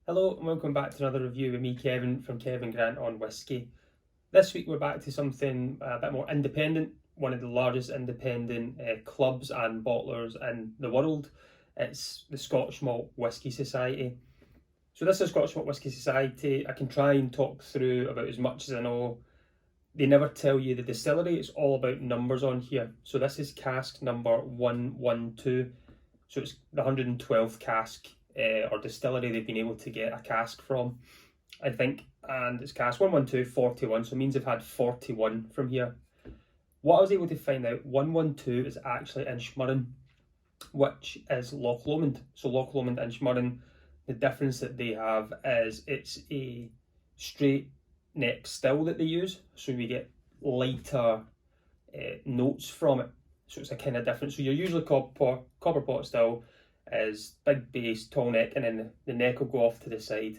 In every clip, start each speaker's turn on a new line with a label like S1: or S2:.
S1: Hello and welcome back to another review with me, Kevin, from Kevin Grant on Whiskey. This week we're back to something a bit more independent, one of the largest independent clubs and bottlers in the world. It's the Scotch Malt Whisky Society. So this is Scotch Malt Whisky Society. I can try and talk through about as much as I know. They never tell you the distillery, it's all about numbers on here. So this is cask number 112. So it's the 112th cask or distillery they've been able to get a cask from, I think, and it's cask 112 41, so it means they've had 41 from here. What I was able to find out, 112 is actually Inchmurrin, which is Loch Lomond. So Loch Lomond, Inchmurrin, the difference that they have is it's a straight neck still that they use, so we get lighter notes from it. So it's a kind of different. So you're usually copper pot still is big base, tall neck, and then the neck will go off to the side.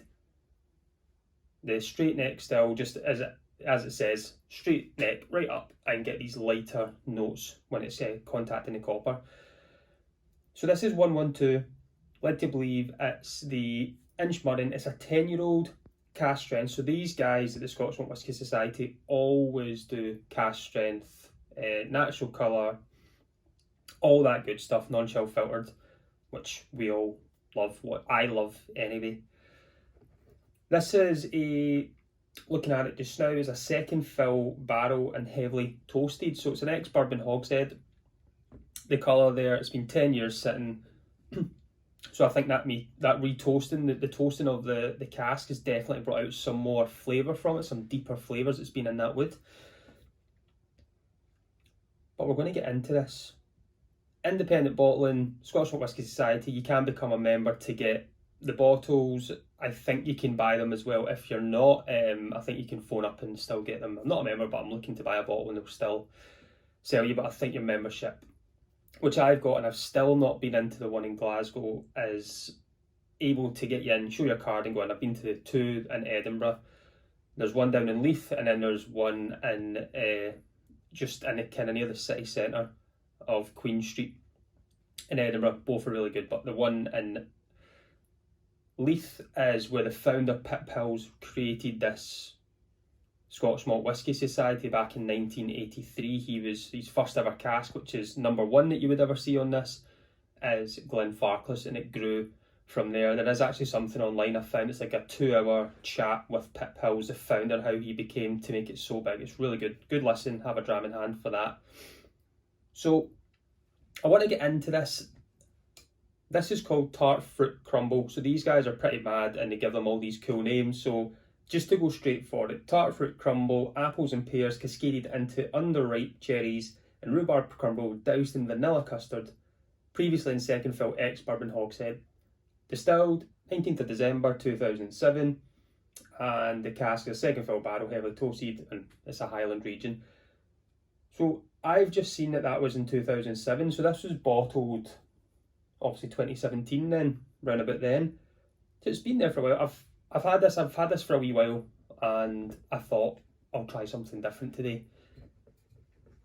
S1: The straight neck still, just as it says, straight neck right up, and get these lighter notes when it's contacting the copper. So this is 112. Led to believe it's the Inchmurrin. It's a 10-year-old cask strength. So these guys at the Scotch Malt Whisky Society always do cask strength, natural colour, all that good stuff, non-chill filtered, which we all love, what I love anyway. This is looking at it just now, is a second fill barrel and heavily toasted. So it's an ex-bourbon hogshead. The colour there, it's been 10 years sitting. So I think that retoasting, the toasting of the cask has definitely brought out some more flavour from it, some deeper flavours that's been in that wood. But we're going to get into this. Independent bottling, Scotch Malt Whisky Society, you can become a member to get the bottles. I think you can buy them as well. If you're not, I think you can phone up and still get them. I'm not a member, but I'm looking to buy a bottle and they'll still sell you. But I think your membership, which I've got and I've still not been into the one in Glasgow, is able to get you in, show your card and go in. I've been to the two in Edinburgh. There's one down in Leith, and then there's one in just in the kind of near the city centre of Queen Street in Edinburgh. Both are really good, but the one in Leith is where the founder Pip Hills created this Scotch Malt Whisky Society back in 1983. His first ever cask, which is number one that you would ever see on this, is Glenfarclas, and it grew from there. There is actually something online I found. It's like a 2-hour chat with Pip Hills, the founder, how he became to make it so big. It's really good. Good listen. Have a dram in hand for that. So I want to get into this. This is called Tart Fruit Crumble. So these guys are pretty mad and they give them all these cool names. So just to go straight for it, Tart Fruit Crumble, apples and pears cascaded into underripe cherries and rhubarb crumble doused in vanilla custard, previously in second fill ex-bourbon hogshead. Distilled 19th of December 2007, and the cask is second fill barrel, heavily toasted, and it's a Highland region. So I've just seen that was in 2007, so this was bottled obviously 2017 then, round about then. So it's been there for a while. I've had this for a wee while, and I thought I'll try something different today.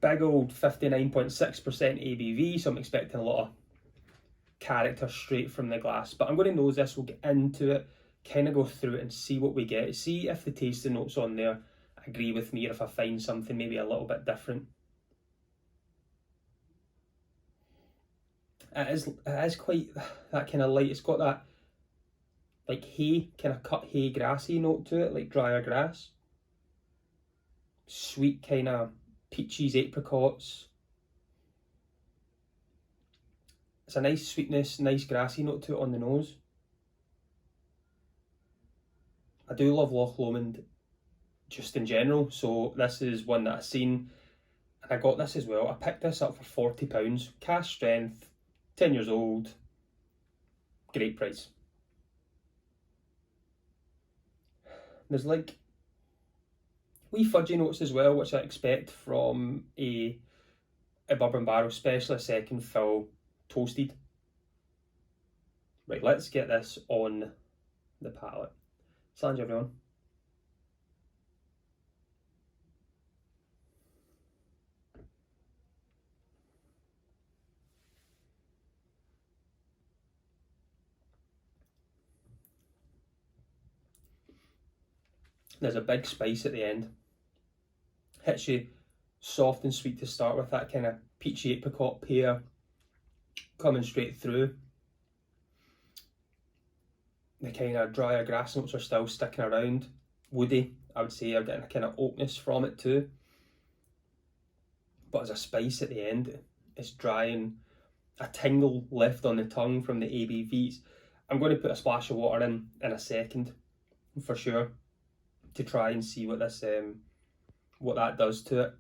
S1: Big old 59.6% ABV, so I'm expecting a lot of character straight from the glass. But I'm going to nose this, we'll get into it, kind of go through it and see what we get. See if the tasting notes on there agree with me, or if I find something maybe a little bit different. It is quite that kind of light. It's got that like hay, kind of cut hay, grassy note to it, like drier grass. Sweet kind of peaches, apricots. It's a nice sweetness, nice grassy note to it on the nose. I do love Loch Lomond just in general, so this is one that I've seen, and I got this as well. I picked this up for £40, cask strength, 10 years old, great price. There's like wee fudgy notes as well, which I expect from a bourbon barrel, especially a second fill toasted. Right, let's get this on the palate. Slange everyone. There's a big spice at the end. Hits you soft and sweet to start with, that kind of peachy apricot pear coming straight through. The kind of drier grass notes are still sticking around. Woody, I would say, I'm getting a kind of oakness from it too. But as a spice at the end, it's dry and a tingle left on the tongue from the ABVs. I'm going to put a splash of water in a second, for sure, to try and see what this what that does to it.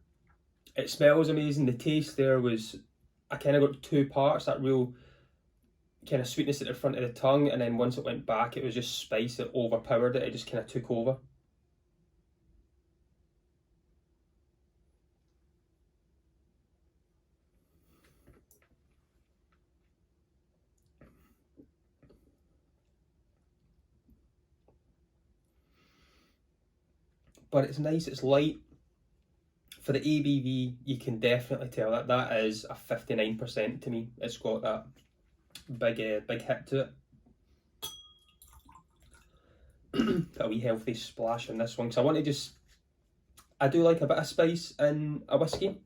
S1: It smells amazing. The taste there was, I kind of got two parts, that real kind of sweetness at the front of the tongue, and then once it went back, it was just spice that overpowered it. It just kind of took over. But it's nice, it's light. For the ABV, you can definitely tell that that is a 59% to me. It's got that big hit to it. Put a wee healthy splash on this one, because I want to just, I do like a bit of spice in a whiskey,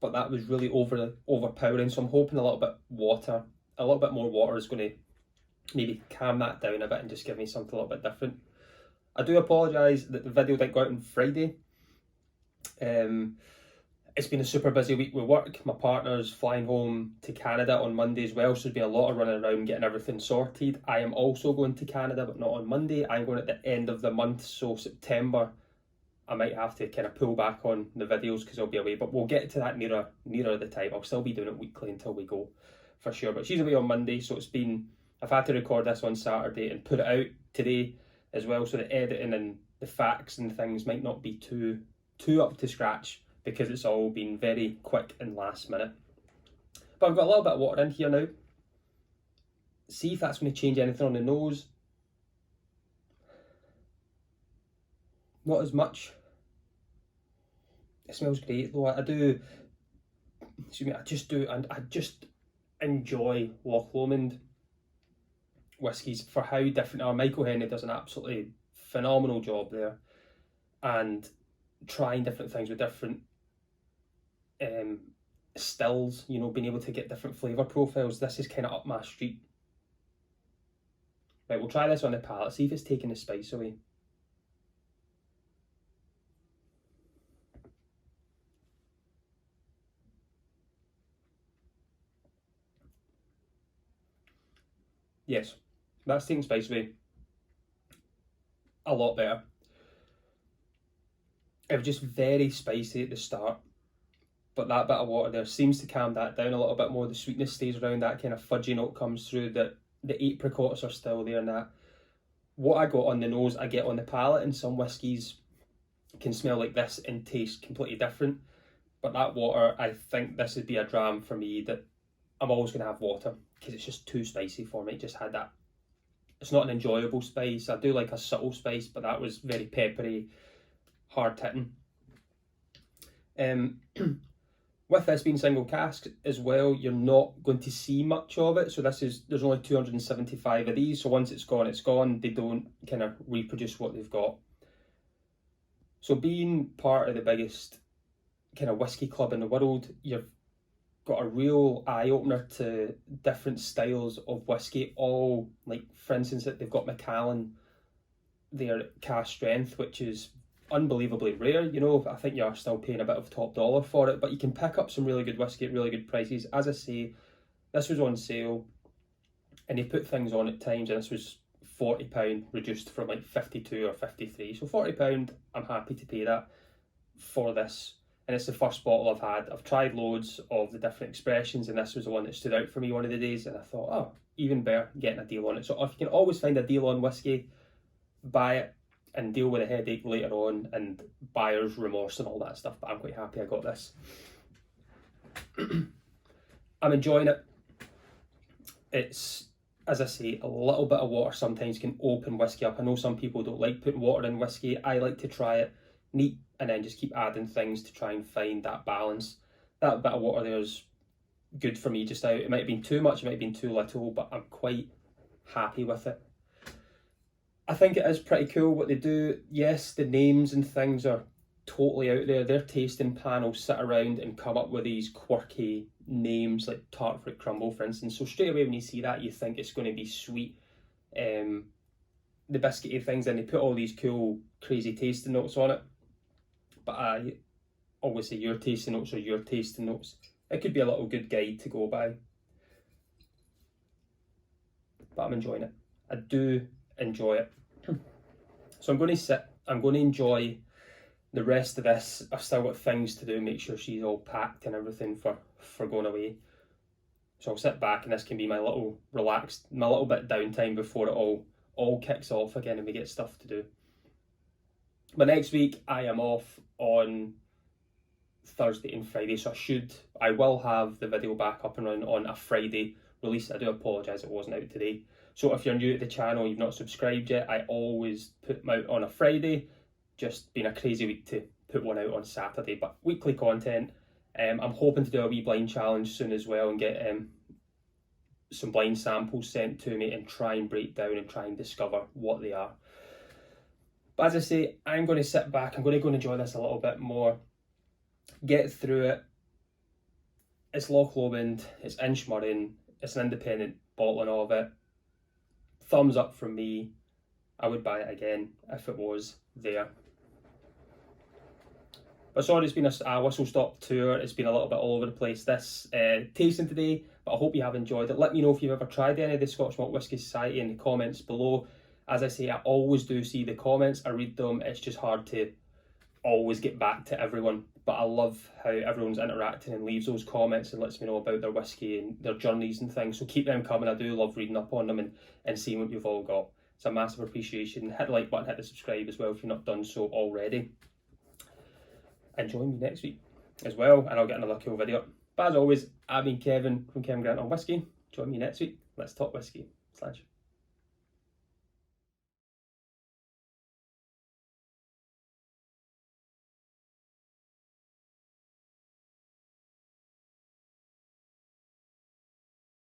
S1: but that was really overpowering, so I'm hoping a little bit more water is going to maybe calm that down a bit and just give me something a little bit different. I do apologise that the video didn't go out on Friday. It's been a super busy week with work. My partner's flying home to Canada on Monday as well, so there's been a lot of running around getting everything sorted. I am also going to Canada, but not on Monday. I'm going at the end of the month, so September I might have to kind of pull back on the videos because I'll be away, but we'll get to that nearer the time. I'll still be doing it weekly until we go, for sure. But she's away on Monday, so I've had to record this on Saturday and put it out today as well, so the editing and the facts and things might not be too up to scratch because it's all been very quick and last minute. But I've got a little bit of water in here now. See if that's going to change anything on the nose. Not as much. It smells great though. I just enjoy Loch Lomond whiskies for how different they are. Michael Henry does an absolutely phenomenal job there, and trying different things with different stills, you know, being able to get different flavour profiles. This is kind of up my street. Right, we'll try this on the palate, see if it's taking the spice away. Yes, that's taking spice away a lot better. It was just very spicy at the start, but that bit of water there seems to calm that down a little bit more. The sweetness stays around, that kind of fudgy note comes through, that the apricots are still there, and that what I got on the nose I get on the palate. And some whiskies can smell like this and taste completely different, but that water, I think this would be a dram for me that I'm always going to have water because it's just too spicy for me. It just had that, it's not an enjoyable spice. I do like a subtle spice, but that was very peppery, hard hitting. With this being single cask as well, you're not going to see much of it. So there's only 275 of these. So once it's gone, it's gone. They don't kind of reproduce what they've got. So being part of the biggest kind of whiskey club in the world, you've got a real eye opener to different styles of whiskey. All, like, for instance, they've got Macallan, their cask strength, which is unbelievably rare. You know, I think you're still paying a bit of top dollar for it, but you can pick up some really good whiskey at really good prices. As I say, this was on sale and they put things on at times, and this was £40 reduced from like 52 or 53. So £40, I'm happy to pay that for this. And it's the first bottle I've had. I've tried loads of the different expressions, and this was the one that stood out for me one of the days, and I thought, oh, even better getting a deal on it. So if you can always find a deal on whiskey, buy it and deal with a headache later on and buyer's remorse and all that stuff. But I'm quite happy I got this. I'm enjoying it. It's, as I say, a little bit of water sometimes can open whiskey up. I know some people don't like putting water in whiskey. I like to try it neat and then just keep adding things to try and find that balance. That bit of water there is good for me just now. It might have been too much, it might have been too little, but I'm quite happy with it. I think it is pretty cool what they do. Yes, the names and things are totally out there. Their tasting panels sit around and come up with these quirky names like tart fruit crumble, for instance. So straight away when you see that, you think it's going to be sweet. The biscuity things, and they put all these cool, crazy tasting notes on it. But I always say your tasting notes are your tasting notes. It could be a little good guide to go by. But I'm enjoying it. I do enjoy it. So I'm going to sit, I'm going to enjoy the rest of this. I've still got things to do, make sure she's all packed and everything for going away. So I'll sit back and this can be my little relaxed, my little bit downtime before it all kicks off again and we get stuff to do. But next week I am off on Thursday and Friday, so I will have the video back up and running on a Friday release. I do apologise it wasn't out today. So if you're new to the channel, you've not subscribed yet, I always put them out on a Friday. Just been a crazy week to put one out on Saturday, but weekly content. I'm hoping to do a wee blind challenge soon as well and get some blind samples sent to me and try and break down and try and discover what they are. But as I say, I'm going to sit back, I'm going to go and enjoy this a little bit more, get through it. It's Loch Lomond, it's Inchmurrin, it's an independent bottling of it. Thumbs up from me. I would buy it again if it was there. But sorry, it's been a whistle stop tour. It's been a little bit all over the place this tasting today, but I hope you have enjoyed it. Let me know if you've ever tried any of the Scotch Malt Whisky Society in the comments below. As I say, I always do see the comments, I read them. It's just hard to always get back to everyone, but I love how everyone's interacting and leaves those comments and lets me know about their whisky and their journeys and things. So keep them coming. I do love reading up on them and seeing what you've all got. It's a massive appreciation. Hit the like button, hit the subscribe as well if you've not done so already. And join me next week as well, and I'll get another cool video up. But as always, I've been Kevin from Kevin Grant on Whisky. Join me next week. Let's talk whisky. Slash.